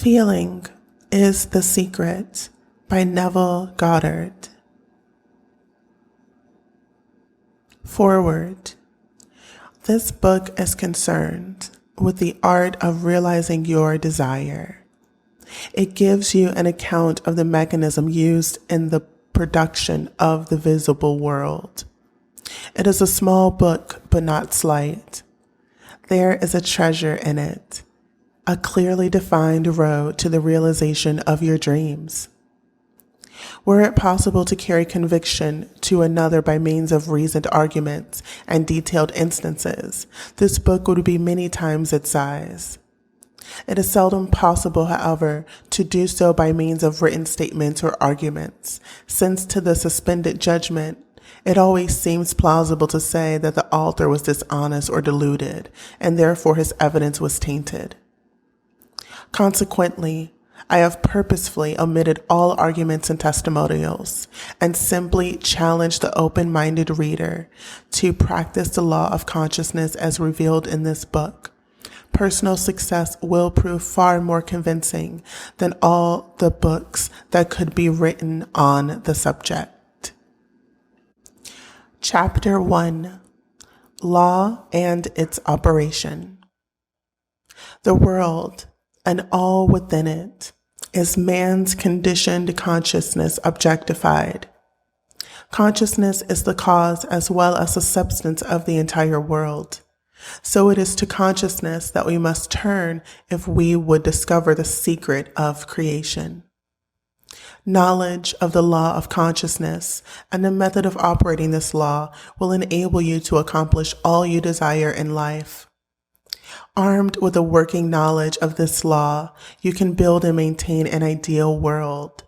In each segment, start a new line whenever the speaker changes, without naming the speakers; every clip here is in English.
Feeling is the Secret by Neville Goddard. Forward. This book is concerned with the art of realizing your desire. It gives you an account of the mechanism used in the production of the visible world. It is a small book, but not slight. There is a treasure in it, a clearly defined road to the realization of your dreams. Were it possible to carry conviction to another by means of reasoned arguments and detailed instances, this book would be many times its size. It is seldom possible, however, to do so by means of written statements or arguments, since to the suspended judgment, it always seems plausible to say that the author was dishonest or deluded, and therefore his evidence was tainted. Consequently, I have purposefully omitted all arguments and testimonials and simply challenged the open-minded reader to practice the law of consciousness as revealed in this book. Personal success will prove far more convincing than all the books that could be written on the subject. Chapter 1: Law and its Operation. The world, and all within it, is man's conditioned consciousness objectified. Consciousness is the cause as well as the substance of the entire world. So it is to consciousness that we must turn if we would discover the secret of creation. Knowledge of the law of consciousness and the method of operating this law will enable you to accomplish all you desire in life. Armed with a working knowledge of this law, you can build and maintain an ideal world.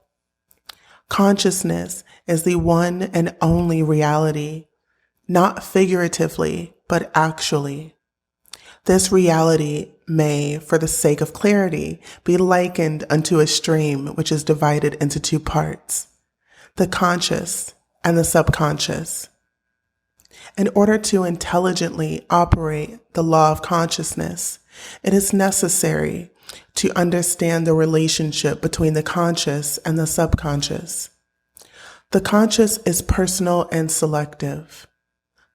Consciousness is the one and only reality, not figuratively, but actually. This reality may, for the sake of clarity, be likened unto a stream which is divided into two parts, the conscious and the subconscious. In order to intelligently operate the law of consciousness, it is necessary to understand the relationship between the conscious and the subconscious. The conscious is personal and selective.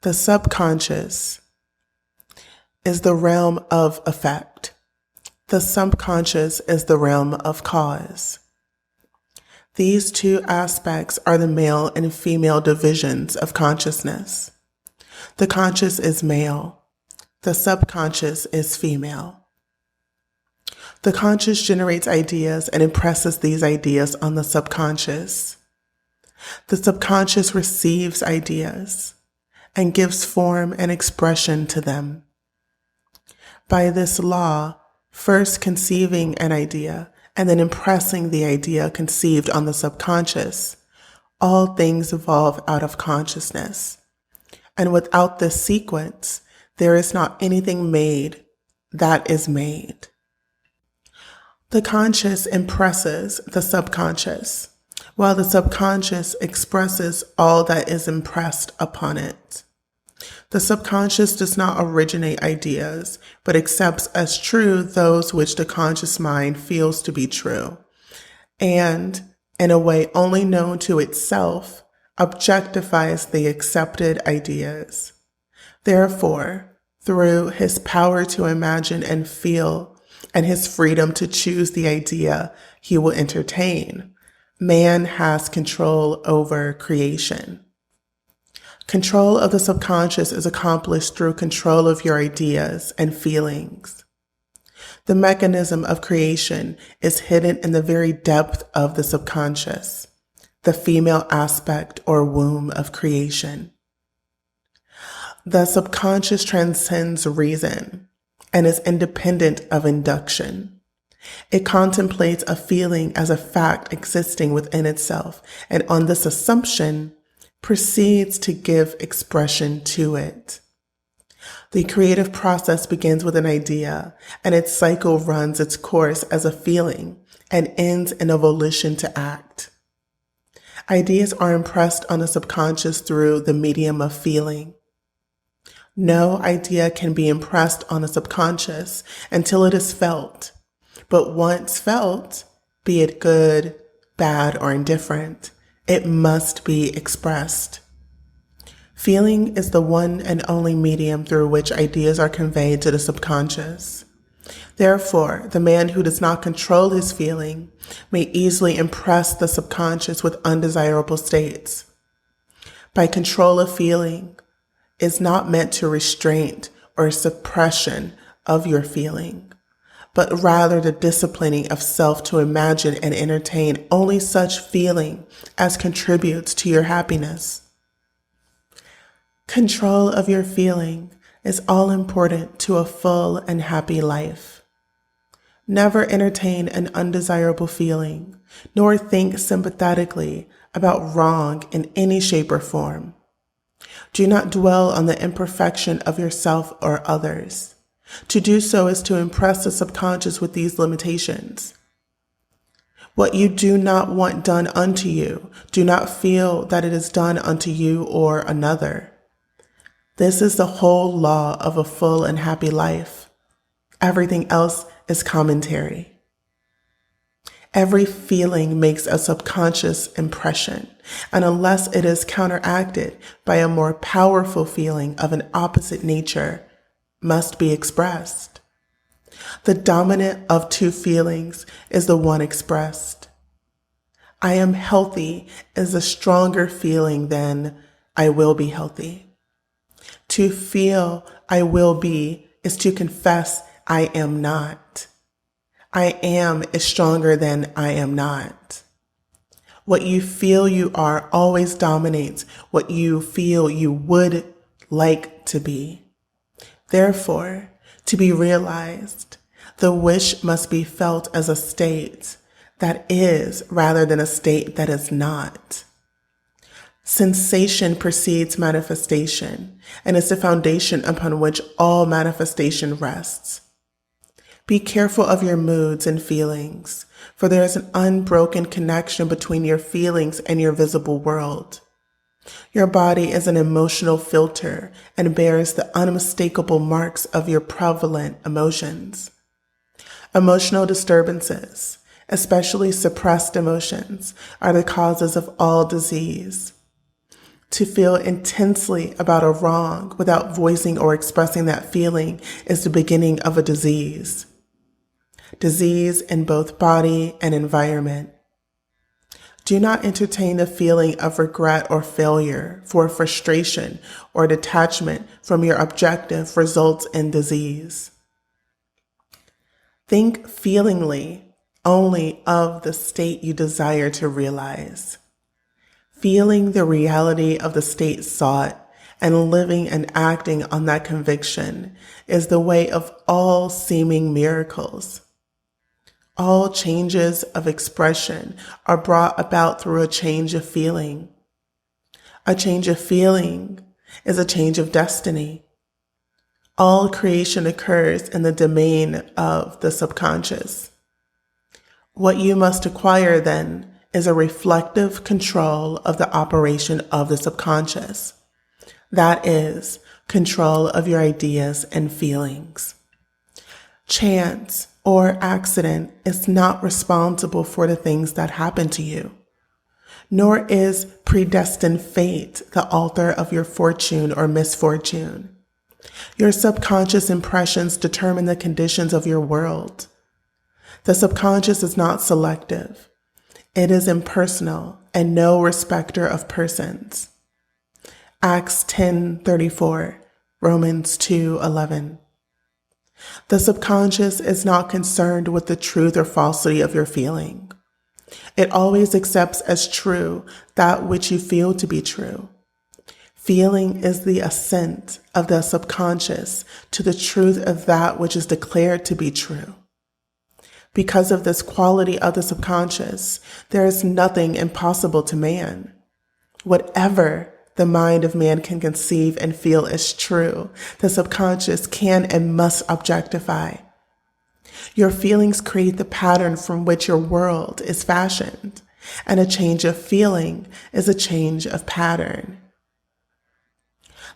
The subconscious is the realm of effect. The subconscious is the realm of cause. These two aspects are the male and female divisions of consciousness. The conscious is male. The subconscious is female. The conscious generates ideas and impresses these ideas on the subconscious. The subconscious receives ideas and gives form and expression to them. By this law, first conceiving an idea and then impressing the idea conceived on the subconscious, all things evolve out of consciousness. And without this sequence, there is not anything made that is made. The conscious impresses the subconscious, while the subconscious expresses all that is impressed upon it. The subconscious does not originate ideas, but accepts as true those which the conscious mind feels to be true, and, in a way only known to itself, objectifies the accepted ideas. Therefore, through his power to imagine and feel, and his freedom to choose the idea he will entertain, man has control over creation. Control of the subconscious is accomplished through control of your ideas and feelings. The mechanism of creation is hidden in the very depth of the subconscious, the female aspect or womb of creation. The subconscious transcends reason and is independent of induction. It contemplates a feeling as a fact existing within itself, and on this assumption, proceeds to give expression to it. The creative process begins with an idea, and its cycle runs its course as a feeling and ends in a volition to act. Ideas are impressed on the subconscious through the medium of feeling. No idea can be impressed on the subconscious until it is felt, but once felt, be it good, bad, or indifferent, it must be expressed. Feeling is the one and only medium through which ideas are conveyed to the subconscious. Therefore, the man who does not control his feeling may easily impress the subconscious with undesirable states. By control of feeling is not meant to restraint or suppression of your feeling, but rather the disciplining of self to imagine and entertain only such feeling as contributes to your happiness. Control of your feeling is all important to a full and happy life. Never entertain an undesirable feeling, nor think sympathetically about wrong in any shape or form. Do not dwell on the imperfection of yourself or others. To do so is to impress the subconscious with these limitations. What you do not want done unto you, do not feel that it is done unto you or another. This is the whole law of a full and happy life. Everything else is commentary. Every feeling makes a subconscious impression, and unless it is counteracted by a more powerful feeling of an opposite nature, must be expressed. The dominant of two feelings is the one expressed. I am healthy is a stronger feeling than I will be healthy. To feel I will be is to confess I am not. I am is stronger than I am not. What you feel you are always dominates what you feel you would like to be. Therefore, to be realized, the wish must be felt as a state that is rather than a state that is not. Sensation precedes manifestation and is the foundation upon which all manifestation rests. Be careful of your moods and feelings, for there is an unbroken connection between your feelings and your visible world. Your body is an emotional filter and bears the unmistakable marks of your prevalent emotions. Emotional disturbances, especially suppressed emotions, are the causes of all disease. To feel intensely about a wrong without voicing or expressing that feeling is the beginning of a disease. Disease in both body and environment. Do not entertain the feeling of regret or failure, for frustration or detachment from your objective results in disease. Think feelingly only of the state you desire to realize. Feeling the reality of the state sought and living and acting on that conviction is the way of all seeming miracles. All changes of expression are brought about through a change of feeling. A change of feeling is a change of destiny. All creation occurs in the domain of the subconscious. What you must acquire then is a reflective control of the operation of the subconscious. That is, control of your ideas and feelings. Chance or accident is not responsible for the things that happen to you, nor is predestined fate the author of your fortune or misfortune. Your subconscious impressions determine the conditions of your world. The subconscious is not selective. It is impersonal and no respecter of persons. Acts 10:34, Romans 2:11. The subconscious is not concerned with the truth or falsity of your feeling. It always accepts as true that which you feel to be true. Feeling is the assent of the subconscious to the truth of that which is declared to be true. Because of this quality of the subconscious, there is nothing impossible to man. Whatever the mind of man can conceive and feel as true, the subconscious can and must objectify. Your feelings create the pattern from which your world is fashioned, and a change of feeling is a change of pattern.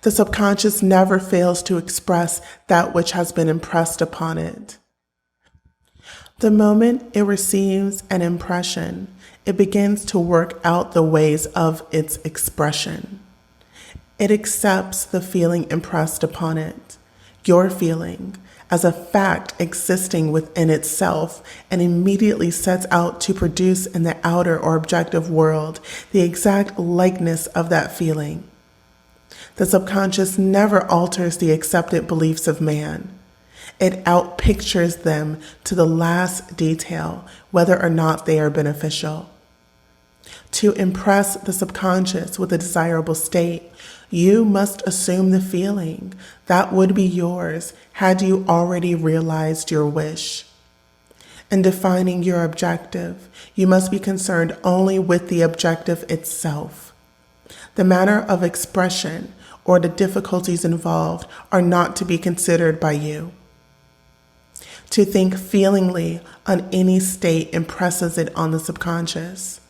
The subconscious never fails to express that which has been impressed upon it. The moment it receives an impression, it begins to work out the ways of its expression. It accepts the feeling impressed upon it, your feeling, as a fact existing within itself, and immediately sets out to produce in the outer or objective world the exact likeness of that feeling. The subconscious never alters the accepted beliefs of man. It outpictures them to the last detail, whether or not they are beneficial. To impress the subconscious with a desirable state, you must assume the feeling that would be yours had you already realized your wish. In defining your objective, you must be concerned only with the objective itself. The manner of expression or the difficulties involved are not to be considered by you. To think feelingly on any state impresses it on the subconscious.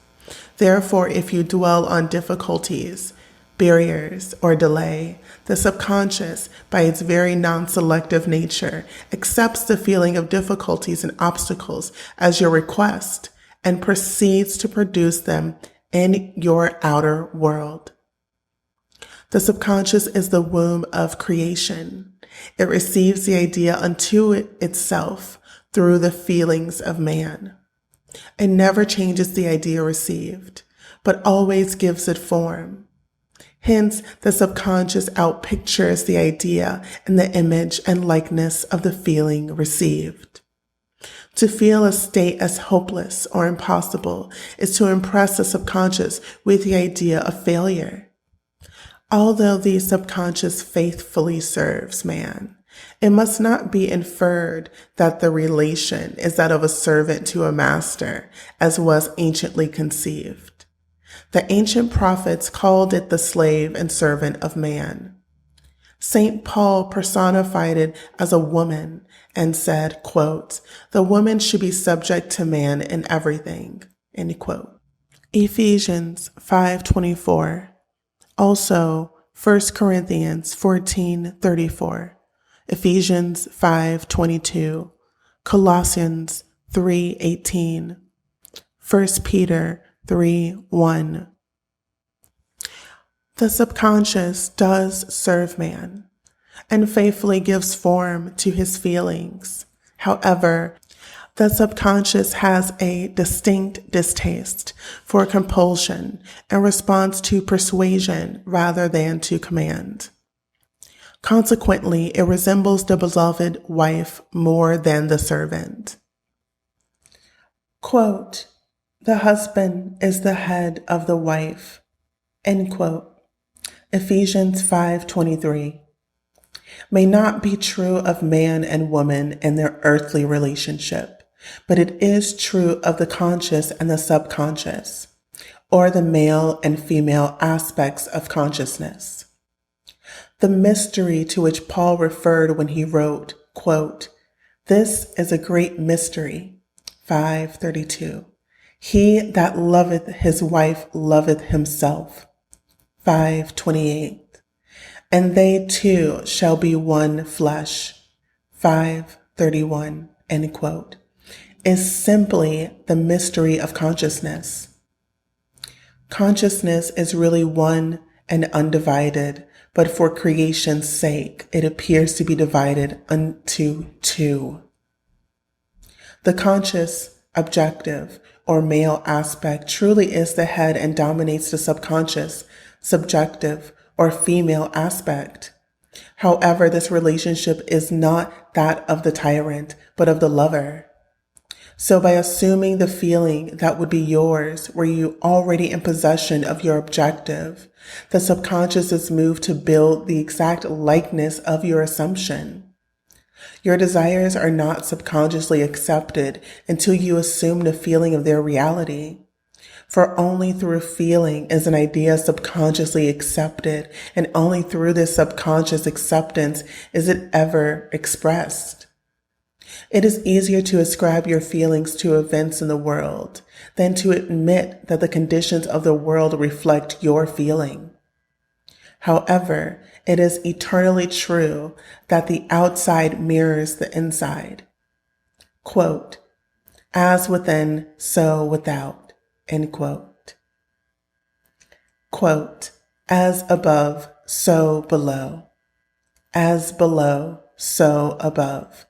Therefore, if you dwell on difficulties, barriers, or delay, the subconscious, by its very non-selective nature, accepts the feeling of difficulties and obstacles as your request and proceeds to produce them in your outer world. The subconscious is the womb of creation. It receives the idea unto itself through the feelings of man. It never changes the idea received, but always gives it form. Hence, the subconscious outpictures the idea in the image and likeness of the feeling received. To feel a state as hopeless or impossible is to impress the subconscious with the idea of failure. Although the subconscious faithfully serves man, it must not be inferred that the relation is that of a servant to a master, as was anciently conceived. The ancient prophets called it the slave and servant of man. St. Paul personified it as a woman and said, quote, "The woman should be subject to man in everything," end quote. Ephesians 5:24. Also, 1 Corinthians 14:34, Ephesians 5:22, Colossians 3:18, 1 Peter 3:1. The subconscious does serve man and faithfully gives form to his feelings. However, the subconscious has a distinct distaste for compulsion and responds to persuasion rather than to command. Consequently, it resembles the beloved wife more than the servant. Quote, "The husband is the head of the wife," end quote. Ephesians 5:23. May not be true of man and woman in their earthly relationship, but it is true of the conscious and the subconscious, or the male and female aspects of consciousness. The mystery to which Paul referred when he wrote, quote, "This is a great mystery," 5:32. "He that loveth his wife loveth himself," 5:28. "And they two shall be one flesh," 5:31, end quote, is simply the mystery of consciousness. Consciousness is really one and undivided, but for creation's sake, it appears to be divided unto two. The conscious, objective, or male aspect truly is the head and dominates the subconscious, subjective, or female aspect. However, this relationship is not that of the tyrant, but of the lover. So by assuming the feeling that would be yours were you already in possession of your objective, the subconscious is moved to build the exact likeness of your assumption. Your desires are not subconsciously accepted until you assume the feeling of their reality. For only through feeling is an idea subconsciously accepted, and only through this subconscious acceptance is it ever expressed. It is easier to ascribe your feelings to events in the world than to admit that the conditions of the world reflect your feeling. However, it is eternally true that the outside mirrors the inside. Quote, As within, so without, end quote. Quote, as above, so below. As below, so above.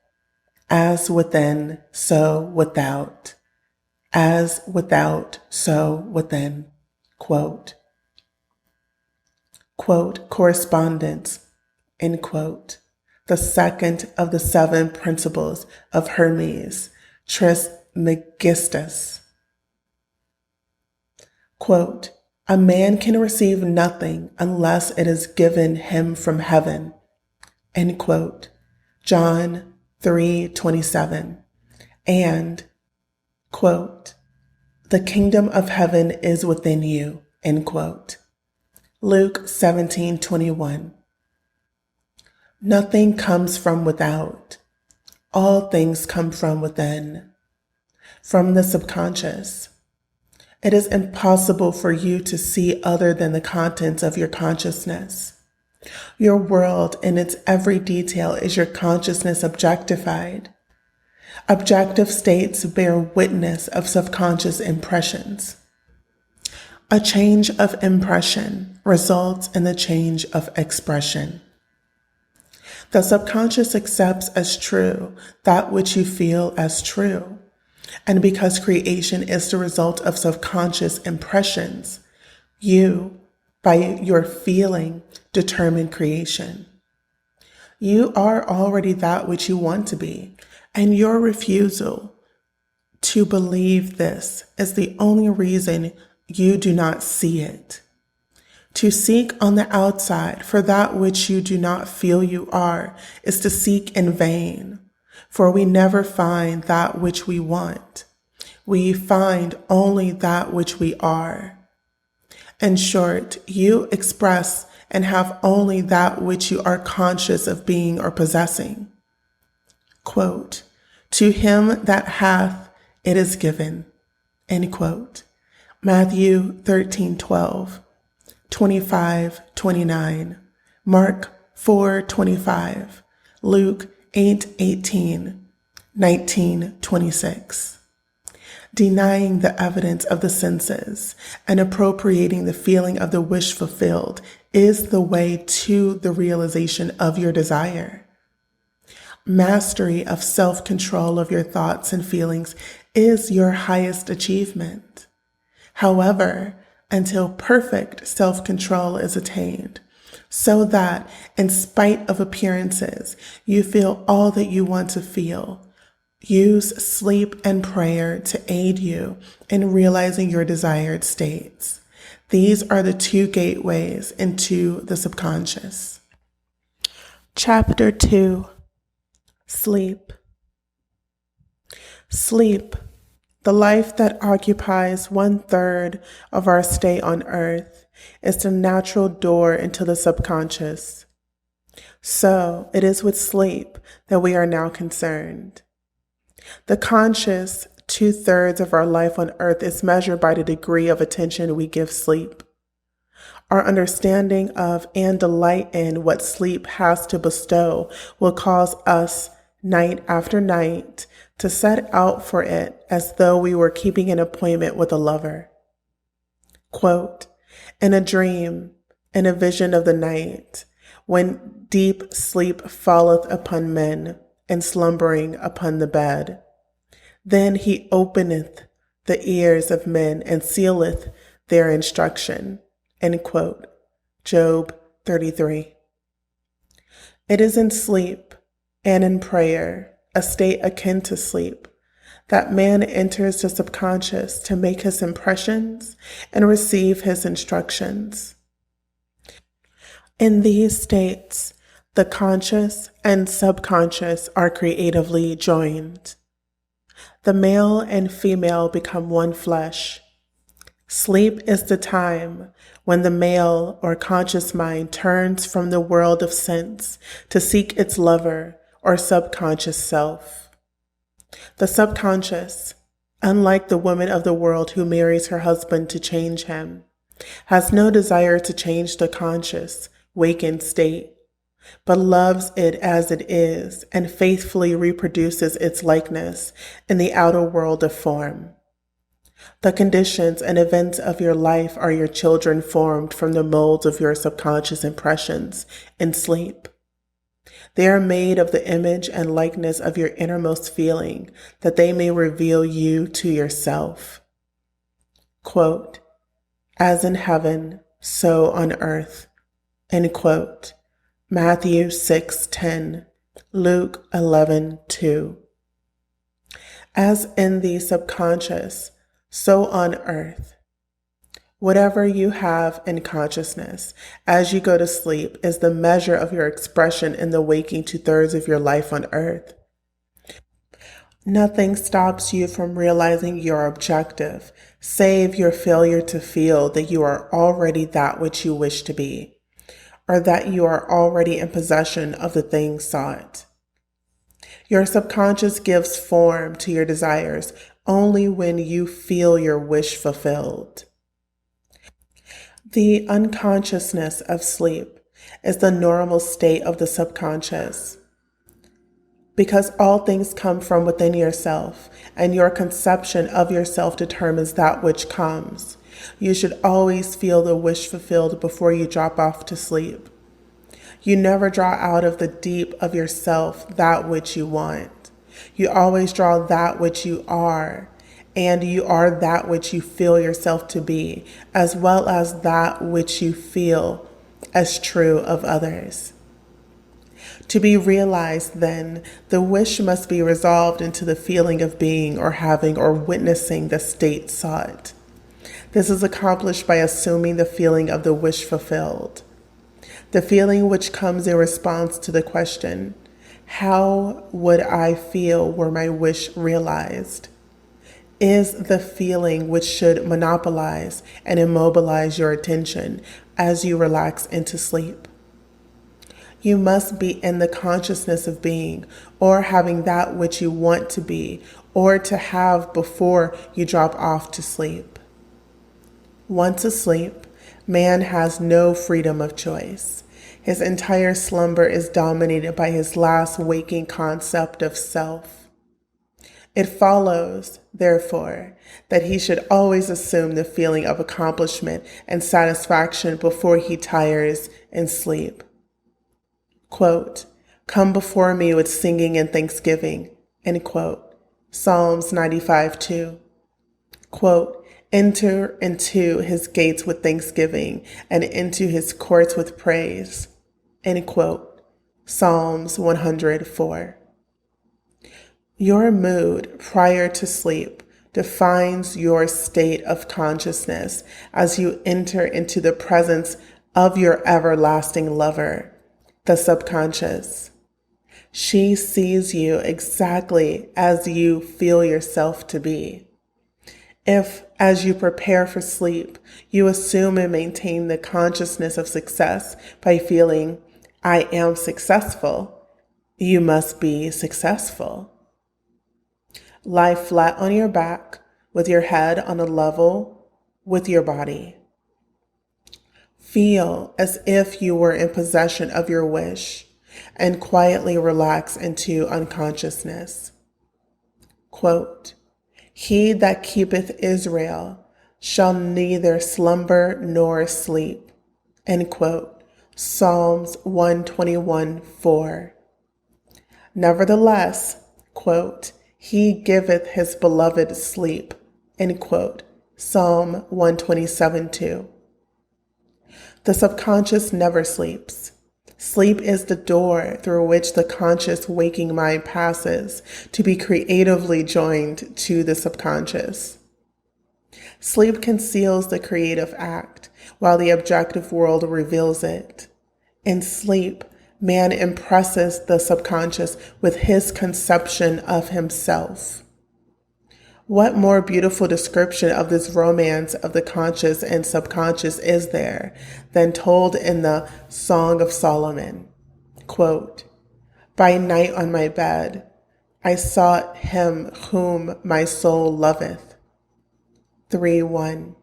As within, so without. As without, so within. Quote. Quote, correspondence, end quote. The second of the 7 principles of Hermes, Trismegistus. Quote, a man can receive nothing unless it is given him from heaven, end quote. John 3:27. And, quote, the kingdom of heaven is within you, end quote. Luke 17:21. Nothing comes from without. All things come from within, from the subconscious. It is impossible for you to see other than the contents of your consciousness. Your world in its every detail is your consciousness objectified. Objective states bear witness of subconscious impressions. A change of impression results in the change of expression. The subconscious accepts as true that which you feel as true. And because creation is the result of subconscious impressions, you, by your feeling, determine creation. You are already that which you want to be, and your refusal to believe this is the only reason you do not see it. To seek on the outside for that which you do not feel you are is to seek in vain, for we never find that which we want. We find only that which we are. In short, you express and have only that which you are conscious of being or possessing. Quote, to him that hath, it is given, end quote. Matthew 13:12. 25:29, Mark 4:25, Luke 8:18, 19:26. Denying the evidence of the senses and appropriating the feeling of the wish fulfilled is the way to the realization of your desire. Mastery of self-control of your thoughts and feelings is your highest achievement. However, until perfect self-control is attained, so that, in spite of appearances, you feel all that you want to feel, use sleep and prayer to aid you in realizing your desired states. These are the 2 gateways into the subconscious. Chapter 2. Sleep. Sleep, the life that occupies 1/3 of our stay on earth, is the natural door into the subconscious. So it is with sleep that we are now concerned. The conscious 2/3 of our life on earth is measured by the degree of attention we give sleep. Our understanding of and delight in what sleep has to bestow will cause us, night after night, to set out for it as though we were keeping an appointment with a lover. Quote, in a dream, in a vision of the night, when deep sleep falleth upon men, and slumbering upon the bed, then he openeth the ears of men and sealeth their instruction. End quote. Job 33. It is in sleep and in prayer, a state akin to sleep, that man enters the subconscious to make his impressions and receive his instructions. In these states, the conscious and subconscious are creatively joined. The male and female become one flesh. Sleep is the time when the male or conscious mind turns from the world of sense to seek its lover or subconscious self. The subconscious, unlike the woman of the world who marries her husband to change him, has no desire to change the conscious, wakened state. but loves it as it is and faithfully reproduces its likeness in the outer world of form. The conditions and events of your life are your children formed from the molds of your subconscious impressions in sleep. They are made of the image and likeness of your innermost feeling that they may reveal you to yourself. Quote, as in heaven, so on earth. End quote. Matthew 6:10, Luke 11:2. As in the subconscious, so on earth. Whatever you have in consciousness as you go to sleep is the measure of your expression in the waking 2/3 of your life on earth. Nothing stops you from realizing your objective, save your failure to feel that you are already that which you wish to be, or that you are already in possession of the thing sought. Your subconscious gives form to your desires only when you feel your wish fulfilled. The unconsciousness of sleep is the normal state of the subconscious. Because all things come from within yourself, and your conception of yourself determines that which comes, you should always feel the wish fulfilled before you drop off to sleep. You never draw out of the deep of yourself that which you want. You always draw that which you are, and you are that which you feel yourself to be, as well as that which you feel as true of others. To be realized, then, the wish must be resolved into the feeling of being or having or witnessing the state sought. This is accomplished by assuming the feeling of the wish fulfilled. The feeling which comes in response to the question, how would I feel were my wish realized, is the feeling which should monopolize and immobilize your attention as you relax into sleep. You must be in the consciousness of being or having that which you want to be or to have before you drop off to sleep. Once asleep, man has no freedom of choice. His entire slumber is dominated by his last waking concept of self. It follows, therefore, that he should always assume the feeling of accomplishment and satisfaction before he tires in sleep. Quote, come before me with singing and thanksgiving, end quote. Psalms 95:2. Quote, enter into his gates with thanksgiving and into his courts with praise, end quote. Psalms 104. Your mood prior to sleep defines your state of consciousness as you enter into the presence of your everlasting lover, the subconscious. She sees you exactly as you feel yourself to be. If, as you prepare for sleep, you assume and maintain the consciousness of success by feeling, I am successful, you must be successful. Lie flat on your back with your head on a level with your body. Feel as if you were in possession of your wish and quietly relax into unconsciousness. Quote, he that keepeth Israel shall neither slumber nor sleep. End quote. Psalms 121:4. Nevertheless, quote, he giveth his beloved sleep. End quote. Psalm 127:2. The subconscious never sleeps. Sleep is the door through which the conscious waking mind passes to be creatively joined to the subconscious. Sleep conceals the creative act, while the objective world reveals it. In sleep, man impresses the subconscious with his conception of himself. What more beautiful description of this romance of the conscious and subconscious is there than told in the Song of Solomon? Quote, by night on my bed, I sought him whom my soul loveth. 3:1.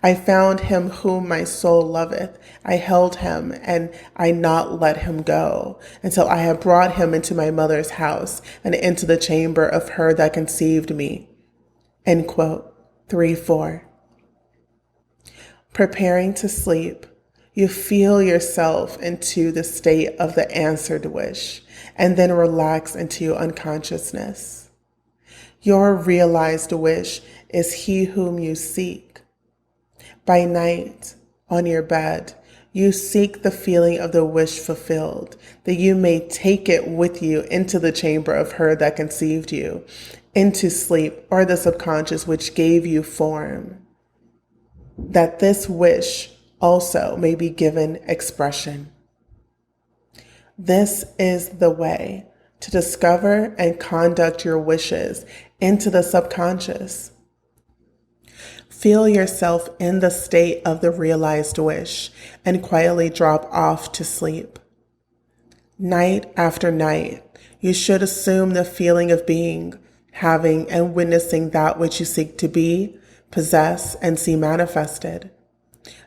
I found him whom my soul loveth. I held him, and I not let him go, until I had brought him into my mother's house, and into the chamber of her that conceived me. End quote. 3:4. Preparing to sleep, you feel yourself into the state of the answered wish, and then relax into unconsciousness. Your realized wish is he whom you seek. By night, on your bed, you seek the feeling of the wish fulfilled, that you may take it with you into the chamber of her that conceived you, into sleep or the subconscious which gave you form, that this wish also may be given expression. This is the way to discover and conduct your wishes into the subconscious. Feel yourself in the state of the realized wish and quietly drop off to sleep. Night after night, you should assume the feeling of being, having, and witnessing that which you seek to be, possess, and see manifested.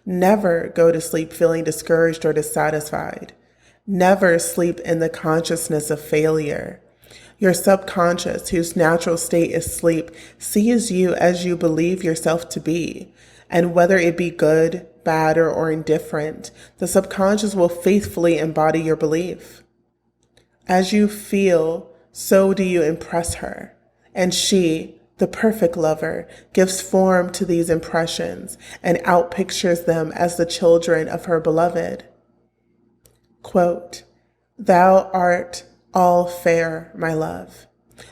Never go to sleep feeling discouraged or dissatisfied. Never sleep in the consciousness of failure. Your subconscious, whose natural state is sleep, sees you as you believe yourself to be. And whether it be good, bad, or indifferent, the subconscious will faithfully embody your belief. As you feel, so do you impress her. And she, the perfect lover, gives form to these impressions and outpictures them as the children of her beloved. Quote, "Thou art all fair, my love.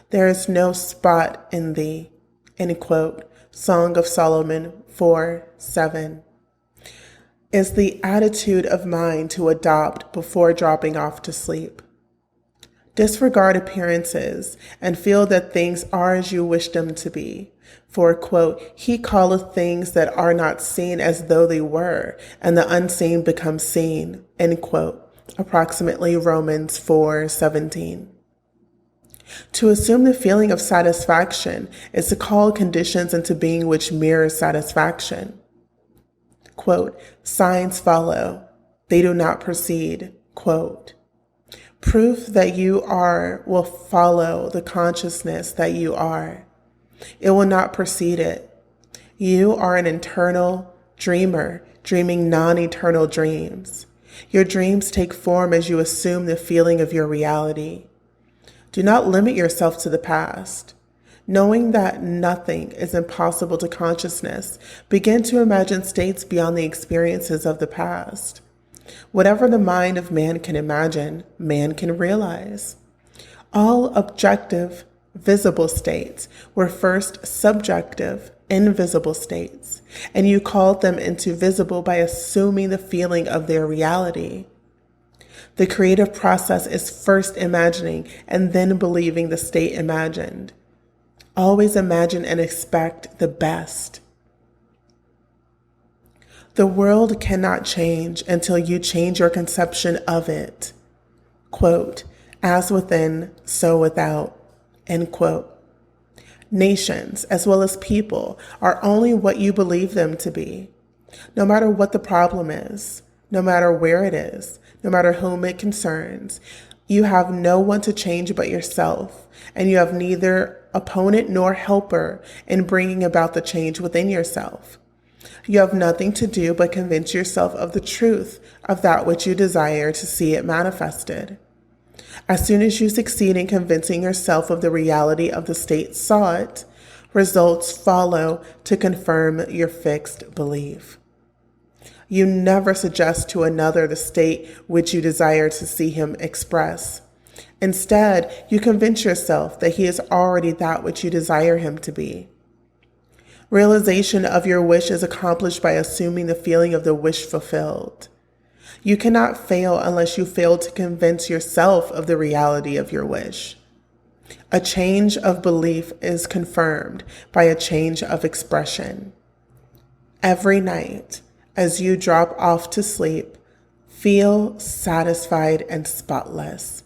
There is no spot in thee." End quote. Song of Solomon 4:7 is the attitude of mind to adopt before dropping off to sleep. Disregard appearances and feel that things are as you wish them to be. For, quote, "He calleth things that are not seen as though they were, and the unseen become seen." End quote. Approximately Romans 4:17. To assume the feeling of satisfaction is to call conditions into being which mirror satisfaction. Quote, "Signs follow, they do not precede." Quote, "Proof that you are will follow the consciousness that you are. It will not precede it. You are an internal dreamer, dreaming non-eternal dreams. Your dreams take form as you assume the feeling of your reality. Do not limit yourself to the past. Knowing that nothing is impossible to consciousness, begin to imagine states beyond the experiences of the past. Whatever the mind of man can imagine, man can realize. All objective, visible states were first subjective, invisible states, and you called them into visible by assuming the feeling of their reality. The creative process is first imagining and then believing the state imagined. Always imagine and expect the best. The world cannot change until you change your conception of it. Quote, "As within, so without." End quote. Nations, as well as people, are only what you believe them to be. No matter what the problem is, no matter where it is, no matter whom it concerns, you have no one to change but yourself, and you have neither opponent nor helper in bringing about the change within yourself. You have nothing to do but convince yourself of the truth of that which you desire to see it manifested. As soon as you succeed in convincing yourself of the reality of the state sought, results follow to confirm your fixed belief. You never suggest to another the state which you desire to see him express. Instead, you convince yourself that he is already that which you desire him to be. Realization of your wish is accomplished by assuming the feeling of the wish fulfilled. You cannot fail unless you fail to convince yourself of the reality of your wish. A change of belief is confirmed by a change of expression. Every night, as you drop off to sleep, feel satisfied and spotless,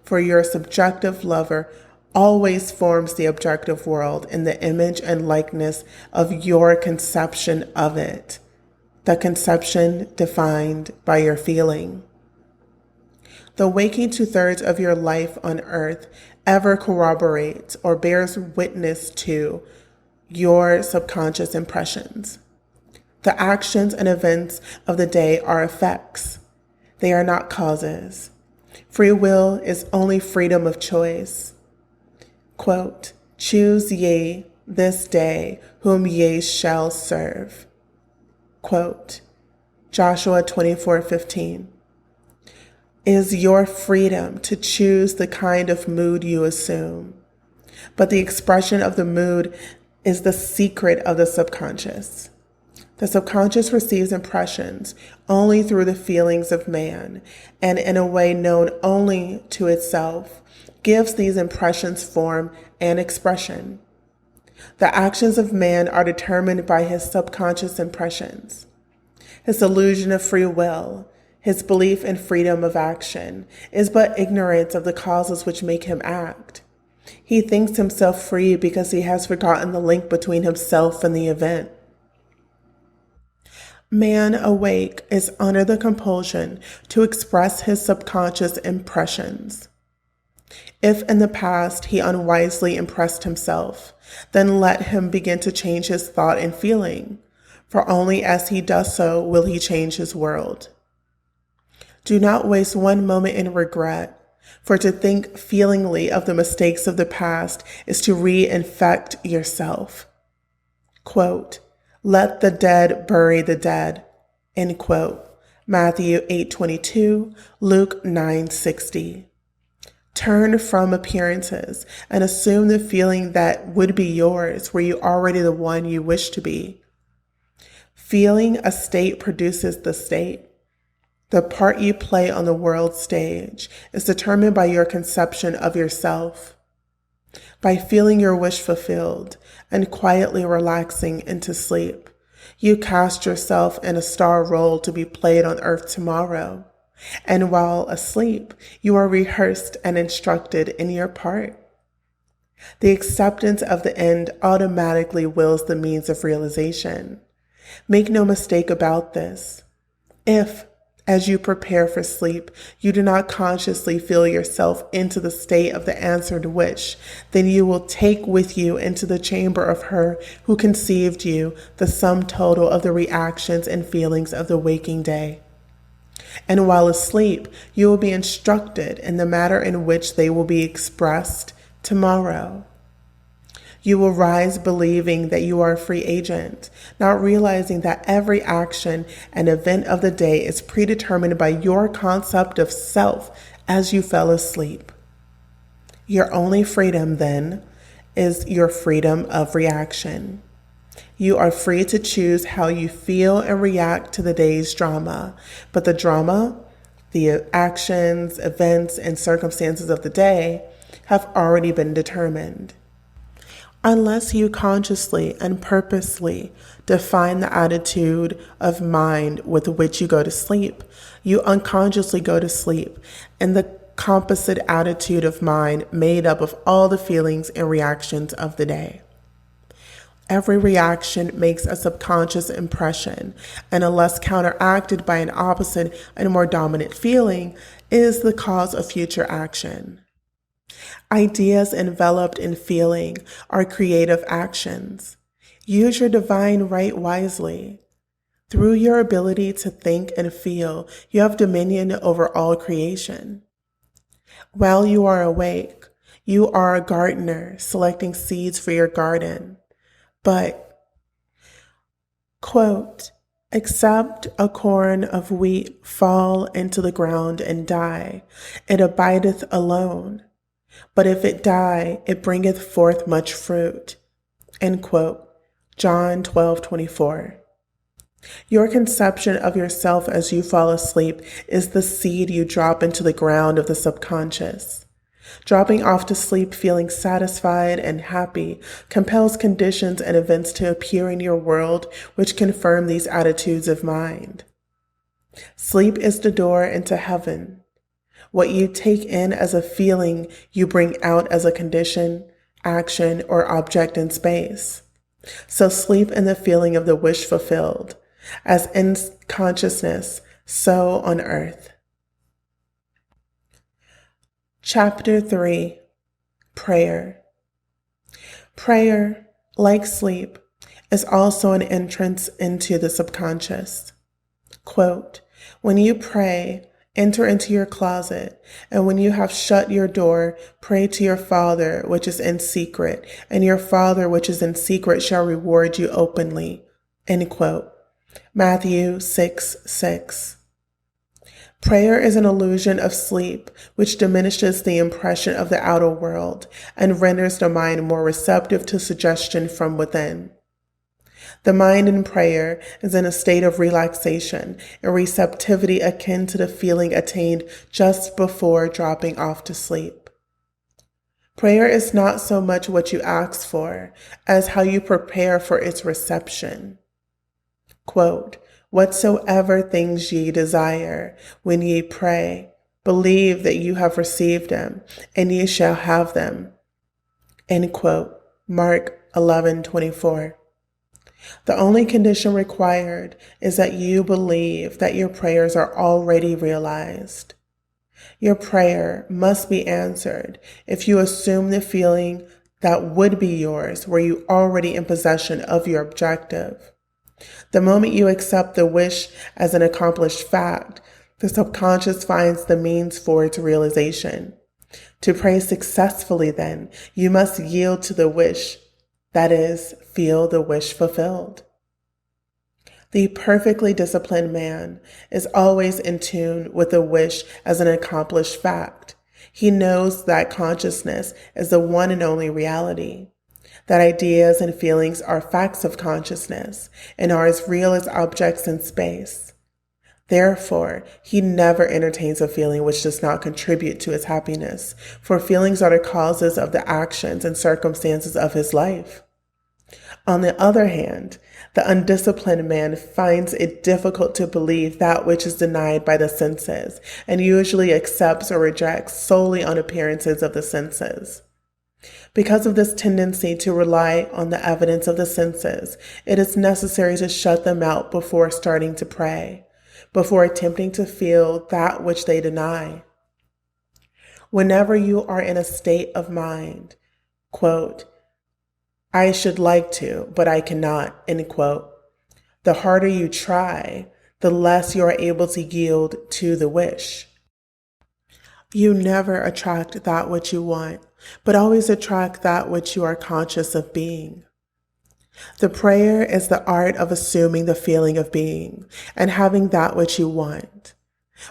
for your subjective lover always forms the objective world in the image and likeness of your conception of it, the conception defined by your feeling. The waking 2/3 of your life on earth ever corroborates or bears witness to your subconscious impressions. The actions and events of the day are effects. They are not causes. Free will is only freedom of choice. Quote, "Choose ye this day whom ye shall serve." Quote, Joshua 24:15. Is your freedom to choose the kind of mood you assume. But the expression of the mood is the secret of the subconscious. The subconscious receives impressions only through the feelings of man, and in a way known only to itself, gives these impressions form and expression. The actions of man are determined by his subconscious impressions. His illusion of free will, his belief in freedom of action, is but ignorance of the causes which make him act. He thinks himself free because he has forgotten the link between himself and the event. Man awake is under the compulsion to express his subconscious impressions. If in the past he unwisely impressed himself, then let him begin to change his thought and feeling, for only as he does so will he change his world. Do not waste one moment in regret, for to think feelingly of the mistakes of the past is to reinfect yourself. Quote, "Let the dead bury the dead," end quote. Matthew 8:22, Luke 9:60. Turn from appearances and assume the feeling that would be yours were you already the one you wish to be. Feeling a state produces the state. The part you play on the world stage is determined by your conception of yourself. By feeling your wish fulfilled and quietly relaxing into sleep, you cast yourself in a star role to be played on earth tomorrow. And while asleep, you are rehearsed and instructed in your part. The acceptance of the end automatically wills the means of realization. Make no mistake about this. If, as you prepare for sleep, you do not consciously feel yourself into the state of the answered wish, then you will take with you into the chamber of her who conceived you the sum total of the reactions and feelings of the waking day. And while asleep, you will be instructed in the manner in which they will be expressed tomorrow. You will rise believing that you are a free agent, not realizing that every action and event of the day is predetermined by your concept of self as you fell asleep. Your only freedom, then, is your freedom of reaction. You are free to choose how you feel and react to the day's drama, but the drama, the actions, events, and circumstances of the day have already been determined. Unless you consciously and purposely define the attitude of mind with which you go to sleep, you unconsciously go to sleep in the composite attitude of mind made up of all the feelings and reactions of the day. Every reaction makes a subconscious impression, and unless counteracted by an opposite and more dominant feeling, is the cause of future action. Ideas enveloped in feeling are creative actions. Use your divine right wisely. Through your ability to think and feel, you have dominion over all creation. While you are awake, you are a gardener selecting seeds for your garden. But, quote, "Except a corn of wheat fall into the ground and die, it abideth alone. But if it die, it bringeth forth much fruit." End quote. John 12:24. Your conception of yourself as you fall asleep is the seed you drop into the ground of the subconscious. Dropping off to sleep feeling satisfied and happy compels conditions and events to appear in your world which confirm these attitudes of mind. Sleep is the door into heaven. What you take in as a feeling, you bring out as a condition, action, or object in space. So sleep in the feeling of the wish fulfilled, as in consciousness, so on earth. Chapter 3. Prayer. Prayer, like sleep, is also an entrance into the subconscious. Quote, when you pray, enter into your closet, and when you have shut your door, pray to your Father which is in secret, and your Father which is in secret shall reward you openly. End quote. Matthew 6:6. Prayer is an illusion of sleep, which diminishes the impression of the outer world and renders the mind more receptive to suggestion from within. The mind in prayer is in a state of relaxation and receptivity akin to the feeling attained just before dropping off to sleep. Prayer is not so much what you ask for as how you prepare for its reception. Quote, whatsoever things ye desire, when ye pray, believe that you have received them, and ye shall have them. End quote. Mark 11:24. The only condition required is that you believe that your prayers are already realized. Your prayer must be answered if you assume the feeling that would be yours were you already in possession of your objective. The moment you accept the wish as an accomplished fact, the subconscious finds the means for its realization. To pray successfully, then, you must yield to the wish, that is, feel the wish fulfilled. The perfectly disciplined man is always in tune with the wish as an accomplished fact. He knows that consciousness is the one and only reality, that ideas and feelings are facts of consciousness and are as real as objects in space. Therefore, he never entertains a feeling which does not contribute to his happiness, for feelings are the causes of the actions and circumstances of his life. On the other hand, the undisciplined man finds it difficult to believe that which is denied by the senses, and usually accepts or rejects solely on appearances of the senses. Because of this tendency to rely on the evidence of the senses, it is necessary to shut them out before starting to pray, before attempting to feel that which they deny. Whenever you are in a state of mind, quote, I should like to, but I cannot, end quote, the harder you try, the less you are able to yield to the wish. You never attract that which you want, but always attract that which you are conscious of being. The prayer is the art of assuming the feeling of being and having that which you want.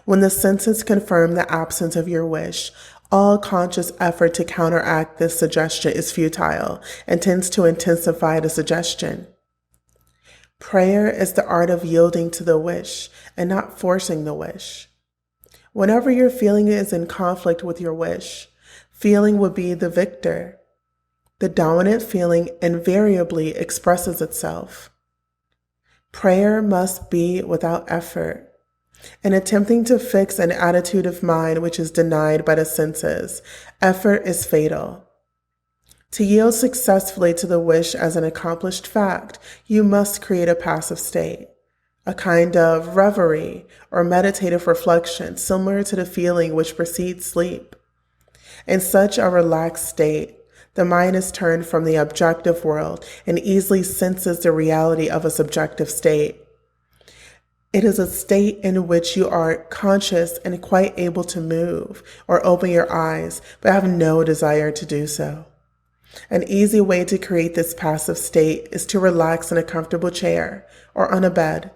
When the senses confirm the absence of your wish, all conscious effort to counteract this suggestion is futile and tends to intensify the suggestion. Prayer is the art of yielding to the wish and not forcing the wish. Whenever your feeling is in conflict with your wish, feeling will be the victor. The dominant feeling invariably expresses itself. Prayer must be without effort. In attempting to fix an attitude of mind which is denied by the senses, effort is fatal. To yield successfully to the wish as an accomplished fact, you must create a passive state, a kind of reverie or meditative reflection similar to the feeling which precedes sleep. In such a relaxed state, the mind is turned from the objective world and easily senses the reality of a subjective state. It is a state in which you are conscious and quite able to move or open your eyes, but have no desire to do so. An easy way to create this passive state is to relax in a comfortable chair or on a bed.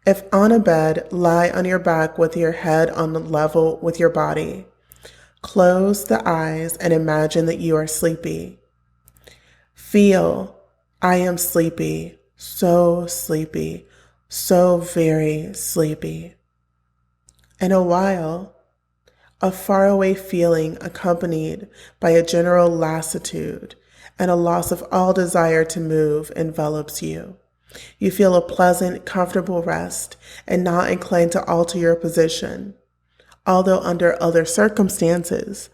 If on a bed, lie on your back with your head on the level with your body. Close the eyes and imagine that you are sleepy. Feel, I am sleepy, so very sleepy. In a while, a faraway feeling accompanied by a general lassitude and a loss of all desire to move envelops you. You feel a pleasant, comfortable rest and not inclined to alter your position. although under other circumstances,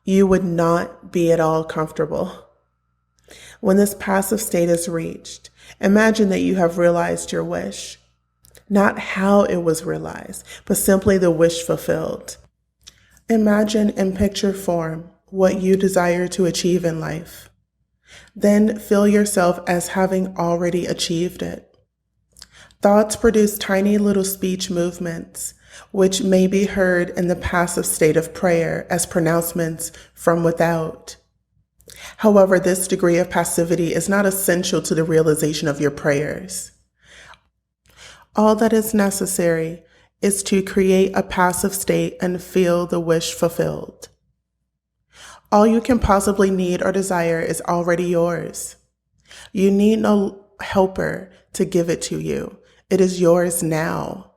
you would not be at all comfortable. When this passive state is reached, imagine that you have realized your wish. Not how it was realized, but simply the wish fulfilled. Imagine in picture form what you desire to achieve in life. Then feel yourself as having already achieved it. Thoughts produce tiny little speech movements, which may be heard in the passive state of prayer as pronouncements from without. However, this degree of passivity is not essential to the realization of your prayers. All that is necessary is to create a passive state and feel the wish fulfilled. All you can possibly need or desire is already yours. You need no helper to give it to you. It is yours now.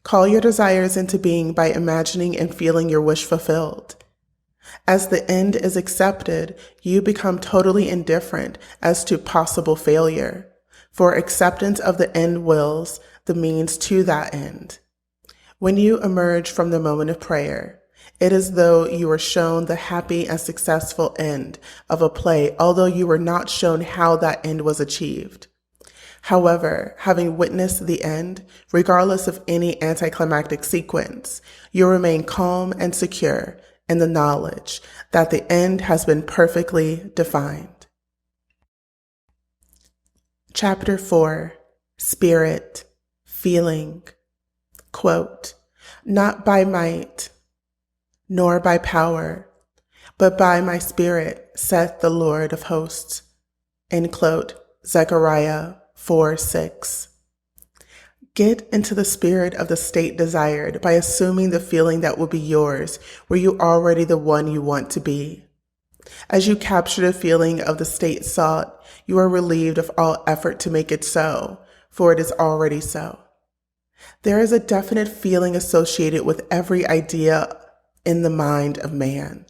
Call your desires into being by imagining and feeling your wish fulfilled. As the end is accepted, you become totally indifferent as to possible failure, for acceptance of the end wills the means to that end. When you emerge from the moment of prayer, it is as though you were shown the happy and successful end of a play, although you were not shown how that end was achieved. However, having witnessed the end, regardless of any anticlimactic sequence, you remain calm and secure in the knowledge that the end has been perfectly defined. Chapter 4, Spirit, Feeling. Quote, "Not by might, nor by power, but by my spirit, saith the Lord of hosts." End quote. Zechariah 4:6. Get into the spirit of the state desired by assuming the feeling that will be yours, where you are already the one you want to be. As you capture the feeling of the state sought, you are relieved of all effort to make it so, for it is already so. There is a definite feeling associated with every idea in the mind of man.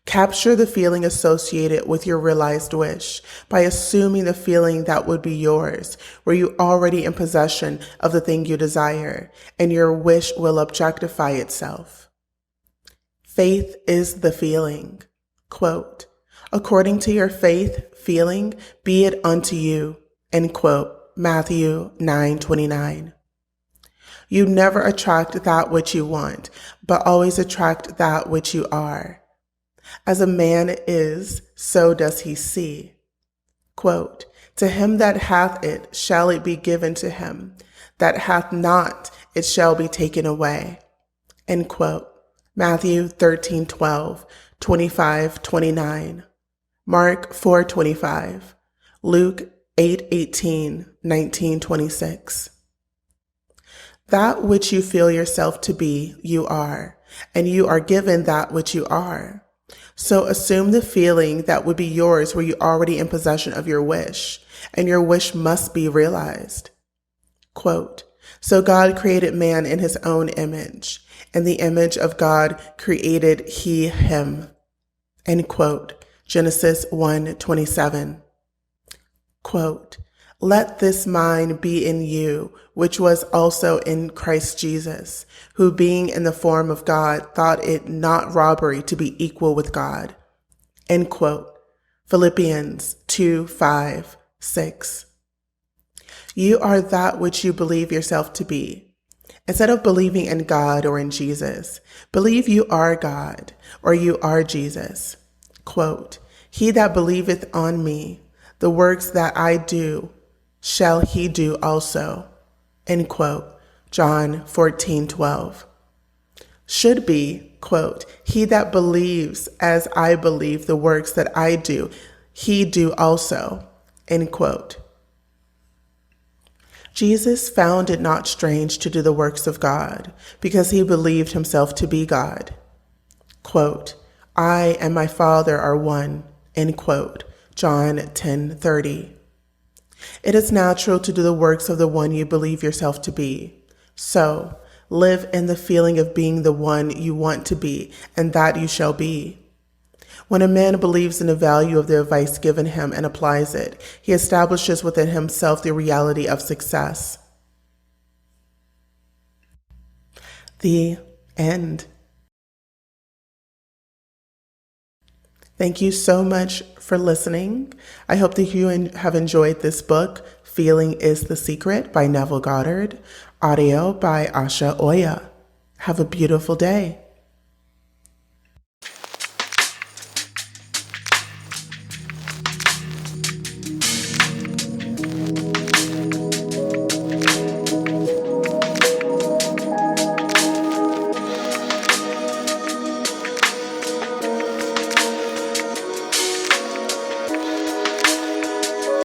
Capture the feeling associated with your realized wish by assuming the feeling that would be yours, where you are already in possession of the thing you desire, and your wish will objectify itself. Faith is the feeling. Quote, "According to your faith, feeling, be it unto you." End quote. Matthew 9:29. You never attract that which you want, but always attract that which you are. As a man is, so does he see. Quote, "To him that hath it shall it be given to him, that hath not it shall be taken away." End quote. Matthew 13:12, 25-29. Mark 4:25. Luke 8:18, 19-26. That which you feel yourself to be, you are, and you are given that which you are. So assume the feeling that would be yours where you're already in possession of your wish, and your wish must be realized. Quote, "So God created man in his own image. In the image of God created he him." End quote. Genesis 1:27. Quote, "Let this mind be in you, which was also in Christ Jesus, who being in the form of God thought it not robbery to be equal with God." End quote. Philippians 2:5-6. You are that which you believe yourself to be. Instead of believing in God or in Jesus, believe you are God or you are Jesus. Quote, "He that believeth on me, the works that I do, shall he do also." End quote. John 14:12. Should be, quote, "He that believes as I believe the works that I do, he do also." End quote. Jesus found it not strange to do the works of God because he believed himself to be God. Quote, "I and my Father are one." End quote. John 10:30. It is natural to do the works of the one you believe yourself to be. So, live in the feeling of being the one you want to be, and that you shall be. When a man believes in the value of the advice given him and applies it, he establishes within himself the reality of success. The end. Thank you so much for listening. I hope that you have enjoyed this book, Feeling is the Secret by Neville Goddard, audio by Asha. Have a beautiful day.